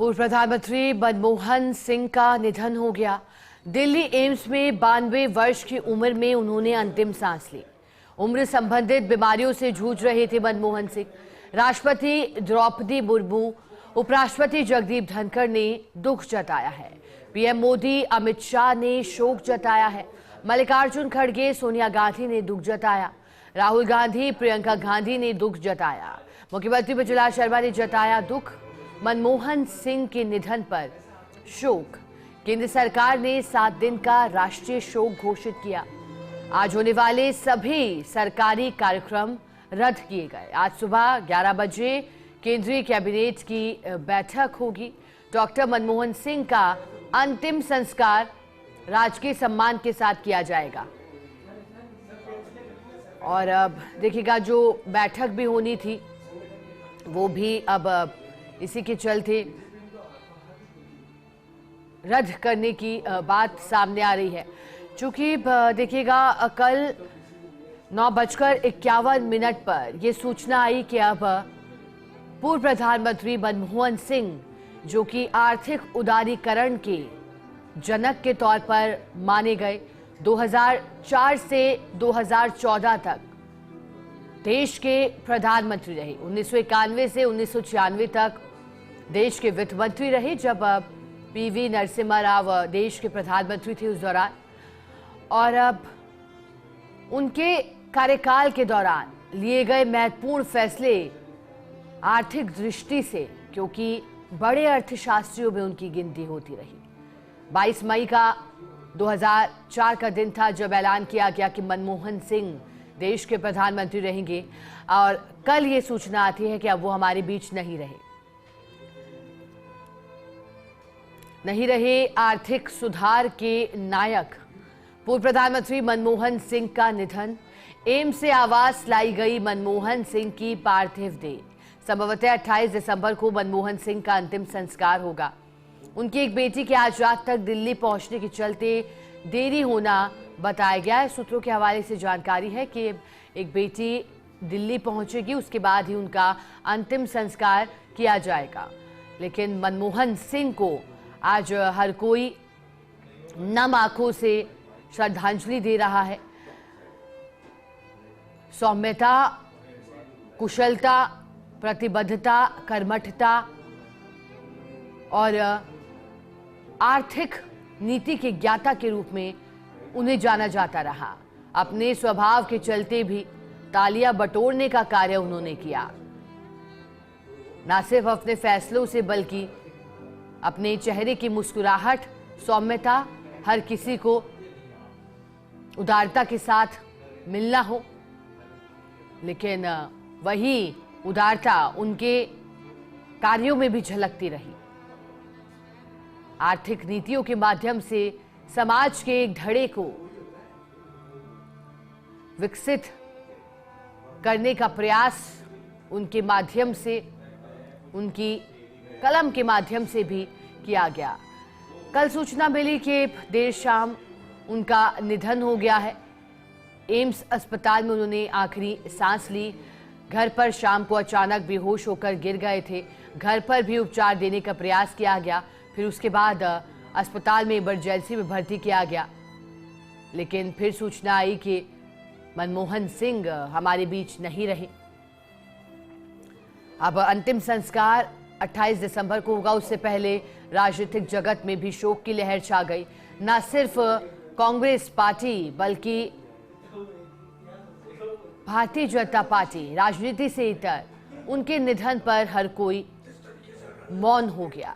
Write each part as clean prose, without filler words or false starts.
पूर्व प्रधानमंत्री मनमोहन सिंह का निधन हो गया। दिल्ली एम्स में 92 वर्ष की उम्र में उन्होंने अंतिम सांस ली। उम्र संबंधित बीमारियों से जूझ रहे थे मनमोहन सिंह। राष्ट्रपति द्रौपदी मुर्मू, उपराष्ट्रपति जगदीप धनखड़ ने दुख जताया है। पीएम मोदी, अमित शाह ने शोक जताया है। मल्लिकार्जुन खड़गे, सोनिया गांधी ने दुख जताया। राहुल गांधी, प्रियंका गांधी ने दुख जताया। मुख्यमंत्री प्रज्वल शर्मा ने जताया दुख। मनमोहन सिंह के निधन पर शोक। केंद्र सरकार ने 7 दिन का राष्ट्रीय शोक घोषित किया। आज होने वाले सभी सरकारी कार्यक्रम रद्द किए गए। आज सुबह 11 बजे केंद्रीय कैबिनेट की बैठक होगी। डॉक्टर मनमोहन सिंह का अंतिम संस्कार राजकीय सम्मान के साथ किया जाएगा। और अब देखिएगा, जो बैठक भी होनी थी वो भी अब इसी के चलते रद्द करने की बात सामने आ रही है। चूंकि देखिएगा, कल 9:51 पर यह सूचना आई कि अब पूर्व प्रधानमंत्री मनमोहन सिंह, जो कि आर्थिक उदारीकरण के जनक के तौर पर माने गए, 2004 से 2014 तक देश के प्रधानमंत्री रहे। 1991 से 1996 तक देश के वित्त मंत्री रहे, जब पीवी नरसिम्हा राव देश के प्रधानमंत्री थे उस दौरान। और अब उनके कार्यकाल के दौरान लिए गए महत्वपूर्ण फैसले आर्थिक दृष्टि से, क्योंकि बड़े अर्थशास्त्रियों में उनकी गिनती होती रही। 22 मई का 2004 का दिन था जब ऐलान किया गया कि मनमोहन सिंह देश के प्रधानमंत्री रहेंगे। और कल ये सूचना आती है कि अब वो हमारे बीच नहीं रहे आर्थिक सुधार के नायक पूर्व प्रधानमंत्री मनमोहन सिंह का निधन। एम्स से आवास लाई गई मनमोहन सिंह की पार्थिव देह। संभवतः 28 दिसंबर को मनमोहन सिंह का अंतिम संस्कार होगा। उनकी एक बेटी के आज रात तक दिल्ली पहुंचने के चलते देरी होना बताया गया है। सूत्रों के हवाले से जानकारी है कि एक बेटी दिल्ली पहुंचेगी, उसके बाद ही उनका अंतिम संस्कार किया जाएगा। लेकिन मनमोहन सिंह को आज हर कोई नम आंखों से श्रद्धांजलि दे रहा है। सौम्यता, कुशलता, प्रतिबद्धता, कर्मठता और आर्थिक नीति के ज्ञाता के रूप में उन्हें जाना जाता रहा। अपने स्वभाव के चलते भी तालियां बटोरने का कार्य उन्होंने किया। न सिर्फ अपने फैसलों से, बल्कि अपने चेहरे की मुस्कुराहट, सौम्यता, हर किसी को उदारता के साथ मिलना हो, लेकिन वही उदारता उनके कार्यों में भी झलकती रही। आर्थिक नीतियों के माध्यम से समाज के एक धड़े को विकसित करने का प्रयास उनके माध्यम से, उनकी कलम के माध्यम से भी किया गया। कल सूचना मिली कि देर शाम उनका निधन हो गया है। एम्स अस्पताल में उन्होंने आखिरी सांस ली। घर पर शाम को अचानक बेहोश होकर गिर गए थे। घर पर भी उपचार देने का प्रयास किया गया, फिर उसके बाद अस्पताल में इमरजेंसी में भर्ती किया गया। लेकिन फिर सूचना आई कि मनमोहन सिंह हमारे बीच नहीं रहे। अब अंतिम संस्कार 28 दिसंबर को होगा। उससे पहले राजनीतिक जगत में भी शोक की लहर छा गई। न सिर्फ कांग्रेस पार्टी, बल्कि भारतीय जनता पार्टी, राजनीति से इतर, उनके निधन पर हर कोई मौन हो गया।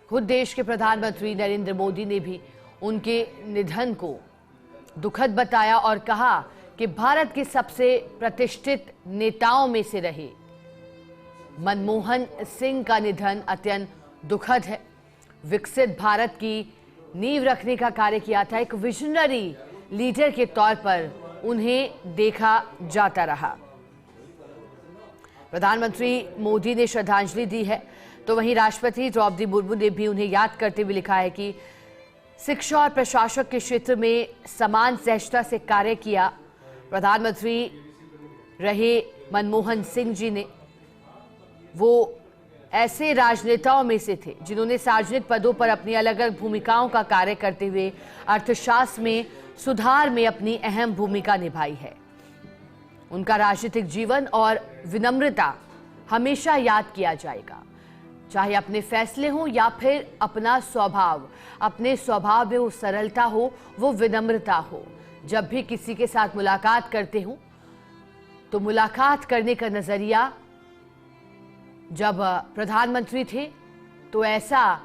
खुद देश के प्रधानमंत्री नरेंद्र मोदी ने भी उनके निधन को दुखद बताया और कहा कि भारत के सबसे प्रतिष्ठित नेताओं में से रहे मनमोहन सिंह का निधन अत्यंत दुखद है। विकसित भारत की नींव रखने का कार्य किया था। एक विजनरी लीडर के तौर पर उन्हें देखा जाता रहा। प्रधानमंत्री मोदी ने श्रद्धांजलि दी है, तो वहीं राष्ट्रपति द्रौपदी मुर्मू ने भी उन्हें याद करते हुए लिखा है कि शिक्षा और प्रशासक के क्षेत्र में समान सहजता से कार्य किया। प्रधानमंत्री रहे मनमोहन सिंह जी ने, वो ऐसे राजनेताओं में से थे जिन्होंने सार्वजनिक पदों पर अपनी अलग अलग भूमिकाओं का कार्य करते हुए अर्थशास्त्र में सुधार में अपनी अहम भूमिका निभाई है। उनका राजनीतिक जीवन और विनम्रता हमेशा याद किया जाएगा, चाहे अपने फैसले हो या फिर अपना स्वभाव। अपने स्वभाव में वो सरलता हो, वो विनम्रता हो। जब भी किसी के साथ मुलाकात करते हो तो मुलाकात करने का नजरिया, जब प्रधानमंत्री थे तो ऐसा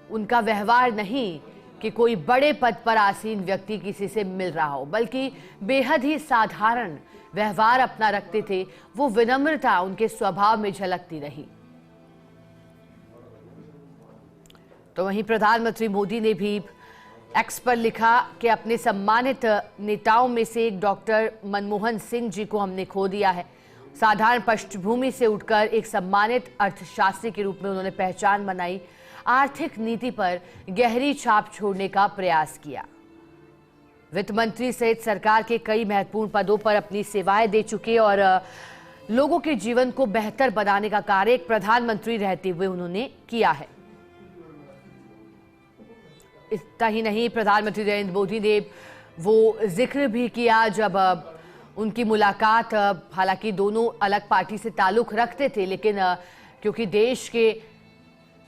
उनका व्यवहार नहीं कि कोई बड़े पद पर आसीन व्यक्ति किसी से मिल रहा हो, बल्कि बेहद ही साधारण व्यवहार अपना रखते थे। वो विनम्रता उनके स्वभाव में झलकती रही। तो वहीं प्रधानमंत्री मोदी ने भी एक्स पर लिखा कि अपने सम्मानित नेताओं में से एक डॉक्टर मनमोहन सिंह जी को हमने खो दिया है। साधारण पृष्ठभूमि से उठकर एक सम्मानित अर्थशास्त्री के रूप में उन्होंने पहचान बनाई, आर्थिक नीति पर गहरी छाप छोड़ने का प्रयास किया। वित्त मंत्री सहित सरकार के कई महत्वपूर्ण पदों पर अपनी सेवाएं दे चुके और लोगों के जीवन को बेहतर बनाने का कार्य एक प्रधानमंत्री रहते हुए उन्होंने किया है। इतना ही नहीं, प्रधानमंत्री नरेंद्र मोदी ने वो जिक्र भी किया जब उनकी मुलाकात, हालांकि दोनों अलग पार्टी से ताल्लुक रखते थे, लेकिन क्योंकि देश के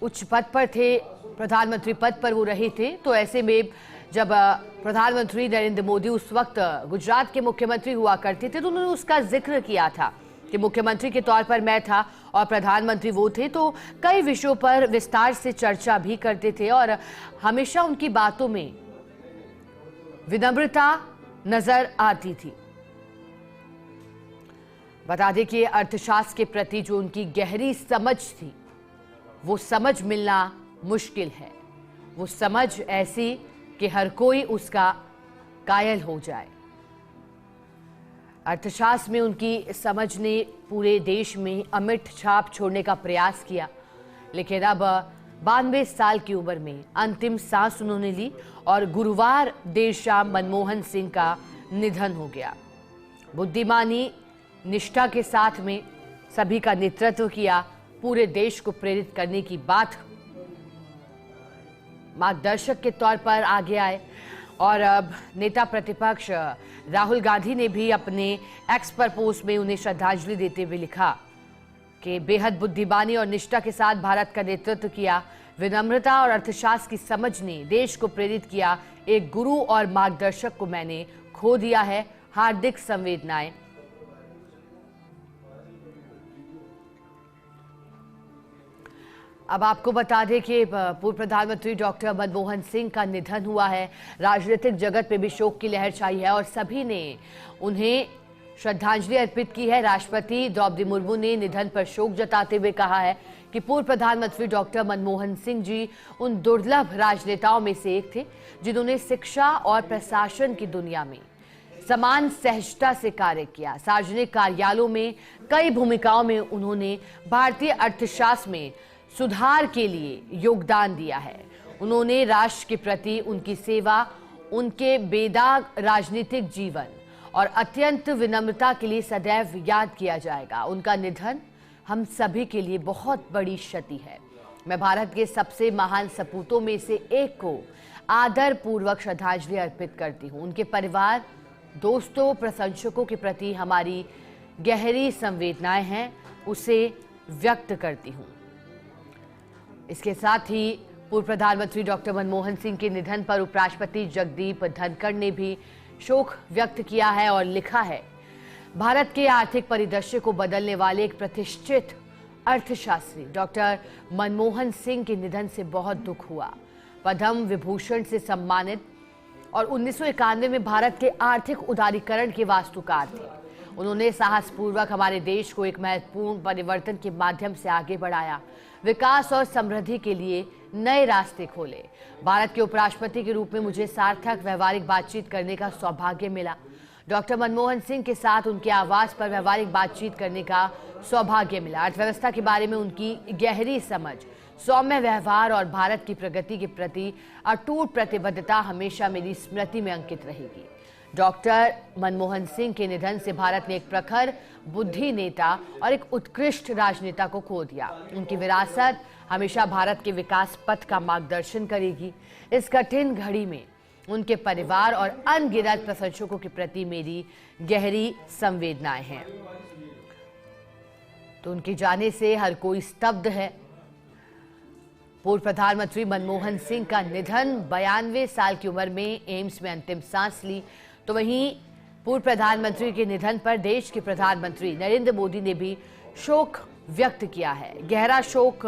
उच्च पद पर थे, प्रधानमंत्री पद पर वो रहे थे, तो ऐसे में जब प्रधानमंत्री नरेंद्र मोदी उस वक्त गुजरात के मुख्यमंत्री हुआ करते थे तो उन्होंने उसका जिक्र किया था कि मुख्यमंत्री के तौर पर मैं था और प्रधानमंत्री वो थे। तो कई विषयों पर विस्तार से चर्चा भी करते थे और हमेशा उनकी बातों में विनम्रता नजर आती थी। बता दें कि अर्थशास्त्र के प्रति जो उनकी गहरी समझ थी, वो समझ मिलना मुश्किल है। वो समझ ऐसी कि हर कोई उसका कायल हो जाए। अर्थशास्त्र में उनकी समझ ने पूरे देश में अमिट छाप छोड़ने का प्रयास किया, लेकिन अब 92 साल की उम्र में अंतिम सांस उन्होंने ली और गुरुवार देर शाम मनमोहन सिंह का निधन हो गया। बुद्धिमानी, निष्ठा के साथ में सभी का नेतृत्व किया, पूरे देश को प्रेरित करने की बात, मार्गदर्शक के तौर पर आगे आए। और अब नेता प्रतिपक्ष राहुल गांधी ने भी अपने एक्स पर पोस्ट में उन्हें श्रद्धांजलि देते हुए लिखा कि बेहद बुद्धिमानी और निष्ठा के साथ भारत का नेतृत्व किया, विनम्रता और अर्थशास्त्र की समझ ने देश को प्रेरित किया। एक गुरु और मार्गदर्शक को मैंने खो दिया है, हार्दिक संवेदनाएं। अब आपको बता दें कि पूर्व प्रधानमंत्री डॉक्टर मनमोहन सिंह का निधन हुआ है। राजनीतिक जगत में भी शोक की लहर छाई है और सभी ने उन्हें श्रद्धांजलि अर्पित की है। राष्ट्रपति द्रौपदी मुर्मू ने निधन पर शोक जताते हुए कहा है कि पूर्व प्रधानमंत्री डॉक्टर मनमोहन सिंह जी उन दुर्लभ राजनेताओं में से एक थे जिन्होंने शिक्षा और प्रशासन की दुनिया में समान सहजता से कार्य किया। सार्वजनिक कार्यालयों में कई भूमिकाओं में उन्होंने भारतीय अर्थशास्त्र में सुधार के लिए योगदान दिया है। उन्होंने राष्ट्र के प्रति उनकी सेवा, उनके बेदाग राजनीतिक जीवन और अत्यंत विनम्रता के लिए सदैव याद किया जाएगा। उनका निधन हम सभी के लिए बहुत बड़ी क्षति है। मैं भारत के सबसे महान सपूतों में से एक को आदर पूर्वक श्रद्धांजलि अर्पित करती हूँ। उनके परिवार, दोस्तों, प्रशंसकों के प्रति हमारी गहरी संवेदनाएं हैं, उसे व्यक्त करती हूँ। इसके साथ ही पूर्व प्रधानमंत्री डॉक्टर मनमोहन सिंह के निधन पर उपराष्ट्रपति जगदीप धनखड़ ने भी शोक व्यक्त किया है और लिखा है, भारत के आर्थिक परिदृश्य को बदलने वाले एक प्रतिष्ठित अर्थशास्त्री डॉक्टर मनमोहन सिंह के निधन से बहुत दुख हुआ। पद्म विभूषण से सम्मानित और 1991 में भारत के आर्थिक उदारीकरण के वास्तुकार थे। उन्होंने साहसपूर्वक हमारे देश को एक महत्वपूर्ण परिवर्तन के माध्यम से आगे बढ़ाया, विकास और समृद्धि के लिए नए रास्ते खोले। भारत के उपराष्ट्रपति के रूप में मुझे सार्थक व्यवहारिक बातचीत करने का सौभाग्य मिला। डॉक्टर मनमोहन सिंह के साथ उनके आवास पर व्यवहारिक बातचीत करने का सौभाग्य मिला। अर्थव्यवस्था के बारे में उनकी गहरी समझ, सौम्य व्यवहार और भारत की प्रगति के प्रति अटूट प्रतिबद्धता हमेशा मेरी स्मृति में अंकित रहेगी। डॉक्टर मनमोहन सिंह के निधन से भारत ने एक प्रखर बुद्धि नेता और एक उत्कृष्ट राजनेता को खो दिया। उनकी विरासत हमेशा भारत के विकास पथ का मार्गदर्शन करेगी। इस कठिन घड़ी में उनके परिवार और अनगिनत प्रशंसकों के प्रति मेरी गहरी संवेदनाएं हैं। तो उनके जाने से हर कोई स्तब्ध है। पूर्व प्रधानमंत्री मनमोहन सिंह का निधन, 92 साल की उम्र में एम्स में अंतिम सांस ली। तो वहीं पूर्व प्रधानमंत्री के निधन पर देश के प्रधानमंत्री नरेंद्र मोदी ने भी शोक व्यक्त किया है। गहरा शोक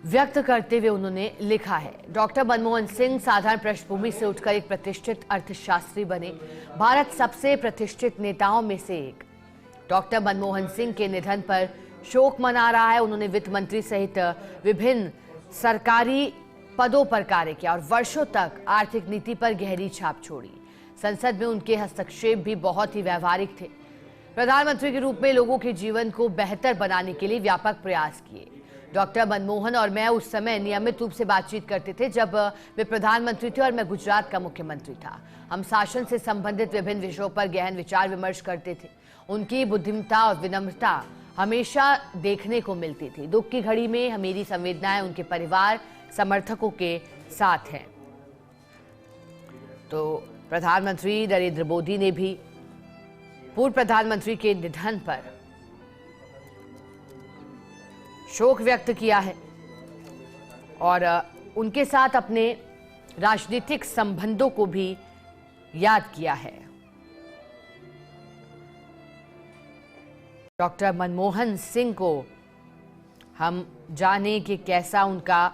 व्यक्त करते हुए उन्होंने लिखा है, डॉक्टर मनमोहन सिंह साधारण पृष्ठभूमि से उठकर एक प्रतिष्ठित अर्थशास्त्री बने, भारत सबसे प्रतिष्ठित नेताओं में से एक। डॉक्टर मनमोहन सिंह के निधन पर शोक मना रहा है। उन्होंने वित्त मंत्री सहित विभिन्न सरकारी पदों पर कार्य किया और वर्षों तक आर्थिक नीति पर गहरी छाप छोड़ी। संसद में उनके हस्तक्षेप भी बहुत ही व्यावहारिक थे। प्रधानमंत्री के रूप में लोगों के जीवन को बेहतर बनाने के लिए व्यापक प्रयास किए। डॉक्टर मनमोहन और मैं उस समय नियमित रूप से बातचीत करते थे जब वे प्रधानमंत्री थे और मैं गुजरात का मुख्यमंत्री था। हम शासन से संबंधित विभिन्न विषयों पर गहन विचार विमर्श करते थे। उनकी बुद्धिमत्ता और विनम्रता हमेशा देखने को मिलती थी। दुख की घड़ी में मेरी संवेदनाएं उनके परिवार समर्थकों के साथ हैं। तो प्रधानमंत्री नरेंद्र मोदी ने भी पूर्व प्रधानमंत्री के निधन पर शोक व्यक्त किया है और उनके साथ अपने राजनीतिक संबंधों को भी याद किया है। डॉक्टर मनमोहन सिंह को हम जाने कि कैसा उनका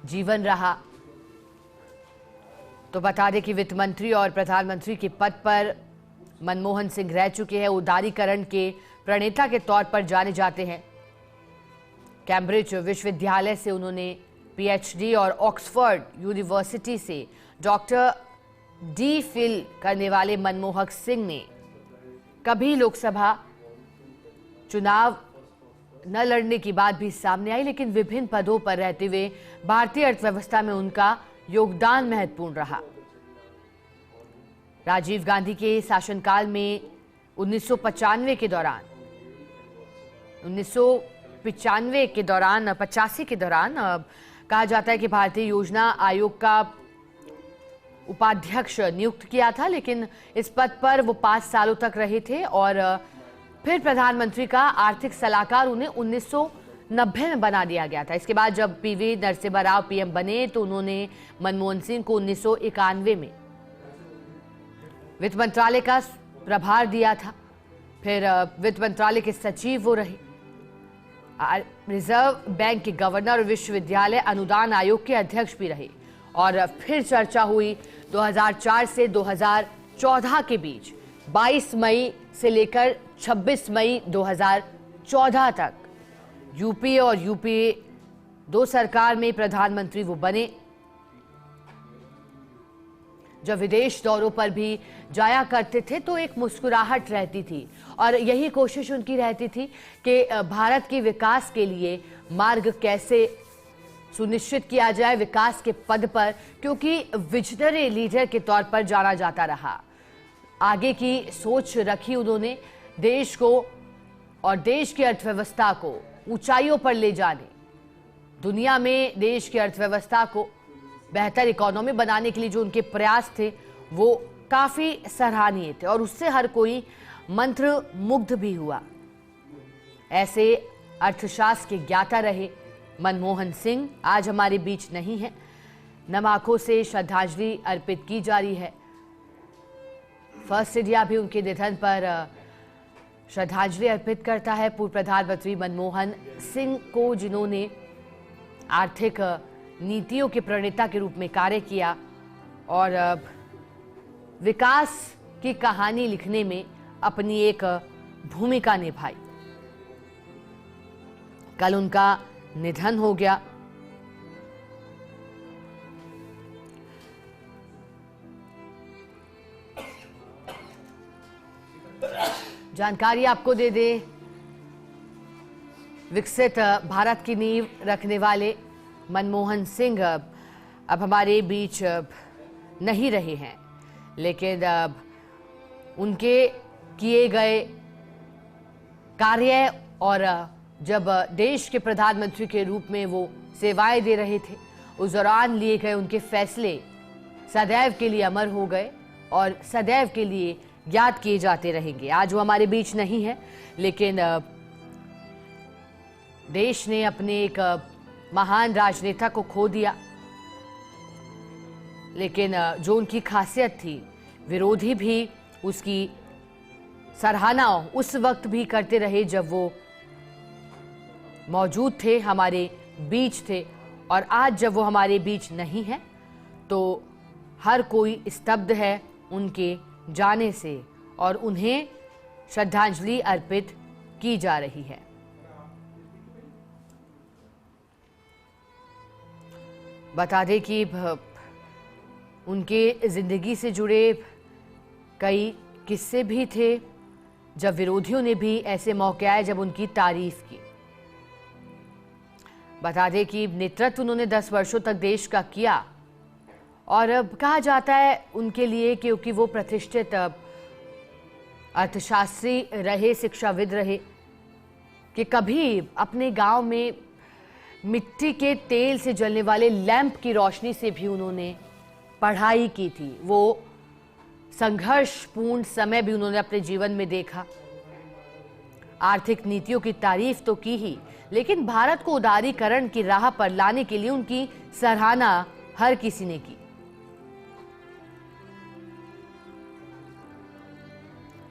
जीवन रहा। तो बता दें कि वित्त मंत्री और प्रधानमंत्री के पद पर मनमोहन सिंह रह चुके हैं। उदारीकरण के प्रणेता के तौर पर जाने जाते हैं। कैम्ब्रिज विश्वविद्यालय से उन्होंने पीएचडी और ऑक्सफोर्ड यूनिवर्सिटी से डॉक्टर डी फिल करने वाले मनमोहन सिंह ने कभी लोकसभा चुनाव न लड़ने की बात भी सामने आई, लेकिन विभिन्न पदों पर रहते हुए भारतीय अर्थव्यवस्था में उनका योगदान महत्वपूर्ण रहा। राजीव गांधी के शासनकाल में 1985 के दौरान 85 के दौरान कहा जाता है कि भारतीय योजना आयोग का उपाध्यक्ष नियुक्त किया था, लेकिन इस पद पर वो 5 सालों तक रहे थे और फिर प्रधानमंत्री का आर्थिक सलाहकार उन्हें 1990 में बना दिया गया था। इसके बाद जब पीवी नरसिम्हा राव पीएम बने तो उन्होंने मनमोहन सिंह को 1991 में वित्त मंत्रालय का प्रभार दिया था। फिर वित्त मंत्रालय के सचिव वो रहे, रिजर्व बैंक के गवर्नर और विश्वविद्यालय अनुदान आयोग के अध्यक्ष भी रहे। और फिर चर्चा हुई 2004 से 2014 के बीच 22 मई से लेकर 26 मई 2014 तक यूपीए और यूपीए 2 सरकार में प्रधानमंत्री वो बने। जब विदेश दौरों पर भी जाया करते थे तो एक मुस्कुराहट रहती थी और यही कोशिश उनकी रहती थी कि भारत के विकास के लिए मार्ग कैसे सुनिश्चित किया जाए विकास के पद पर, क्योंकि विजनरी लीडर के तौर पर जाना जाता रहा। आगे की सोच रखी उन्होंने, देश को और देश की अर्थव्यवस्था को ऊंचाइयों पर ले जाने, दुनिया में देश की अर्थव्यवस्था को बेहतर इकोनॉमी बनाने के लिए जो उनके प्रयास थे वो काफी सराहनीय थे और उससे हर कोई मंत्र मुग्ध भी हुआ। ऐसे अर्थशास्त्र के ज्ञाता रहे मनमोहन सिंह आज हमारे बीच नहीं है। नम आंखों से श्रद्धांजलि अर्पित की जा रही है। फर्स्ट इंडिया भी उनके निधन पर श्रद्धांजलि अर्पित करता है। पूर्व प्रधानमंत्री मनमोहन सिंह को, जिन्होंने आर्थिक नीतियों के प्रणेता के रूप में कार्य किया और विकास की कहानी लिखने में अपनी एक भूमिका निभाई। कल उनका निधन हो गया। जानकारी आपको दे दें, विकसित भारत की नींव रखने वाले मनमोहन सिंह अब हमारे बीच नहीं रहे हैं, लेकिन उनके किए गए कार्य और जब देश के प्रधानमंत्री के रूप में वो सेवाएं दे रहे थे, उस दौरान लिए गए उनके फैसले सदैव के लिए अमर हो गए और सदैव के लिए याद किए जाते रहेंगे। आज वो हमारे बीच नहीं है, लेकिन देश ने अपने एक महान राजनेता को खो दिया। लेकिन जो उनकी खासियत थी, विरोधी भी उसकी सराहना उस वक्त भी करते रहे जब वो मौजूद थे, हमारे बीच थे, और आज जब वो हमारे बीच नहीं है तो हर कोई स्तब्ध है उनके जाने से और उन्हें श्रद्धांजलि अर्पित की जा रही है। बता दें कि उनके जिंदगी से जुड़े कई किस्से भी थे, जब विरोधियों ने भी ऐसे मौके आए जब उनकी तारीफ की। बता दें कि नेतृत्व उन्होंने 10 वर्षों तक देश का किया और अब कहा जाता है उनके लिए क्योंकि वो प्रतिष्ठित अर्थशास्त्री रहे, शिक्षाविद रहे, कि कभी अपने गांव में मिट्टी के तेल से जलने वाले लैंप की रोशनी से भी उन्होंने पढ़ाई की थी। वो संघर्षपूर्ण समय भी उन्होंने अपने जीवन में देखा। आर्थिक नीतियों की तारीफ तो की ही, लेकिन भारत को उदारीकरण की राह पर लाने के लिए उनकी सराहना हर किसी ने की।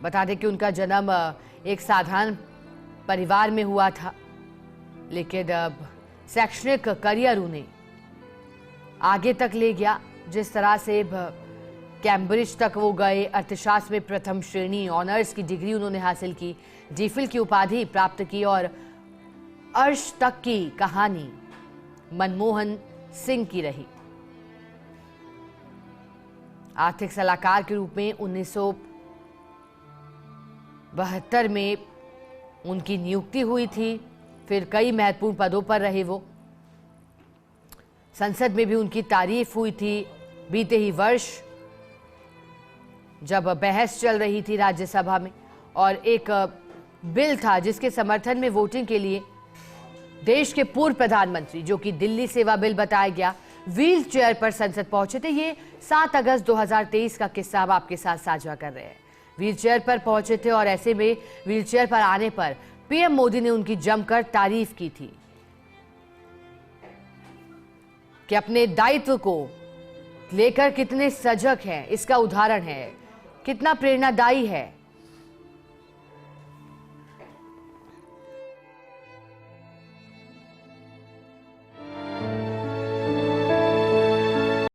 बता दें कि उनका जन्म एक साधारण परिवार में हुआ था, लेकिन अब शैक्षणिक करियर उन्हें आगे तक ले गया। जिस तरह से कैम्ब्रिज तक वो गए, अर्थशास्त्र में प्रथम श्रेणी ऑनर्स की डिग्री उन्होंने हासिल की, जीफिल की उपाधि प्राप्त की और अर्श तक की कहानी मनमोहन सिंह की रही। आर्थिक सलाहकार के रूप में 1972 में उनकी नियुक्ति हुई थी, फिर कई महत्वपूर्ण पदों पर रहे वो। संसद में भी उनकी तारीफ हुई थी। बीते ही वर्ष जब बहस चल रही थी राज्यसभा में और एक बिल था जिसके समर्थन में वोटिंग के लिए देश के पूर्व प्रधानमंत्री, जो कि दिल्ली सेवा बिल बताया गया, व्हील चेयर पर संसद पहुंचे थे। ये 7 अगस्त 2023 का किस्सा हम आपके साथ साझा कर रहे हैं। व्हील चेयर पर पहुंचे थे और ऐसे में व्हील चेयर पर आने पर पीएम मोदी ने उनकी जमकर तारीफ की थी कि अपने दायित्व को लेकर कितने सजग हैं, इसका उदाहरण है, कितना प्रेरणादायी है।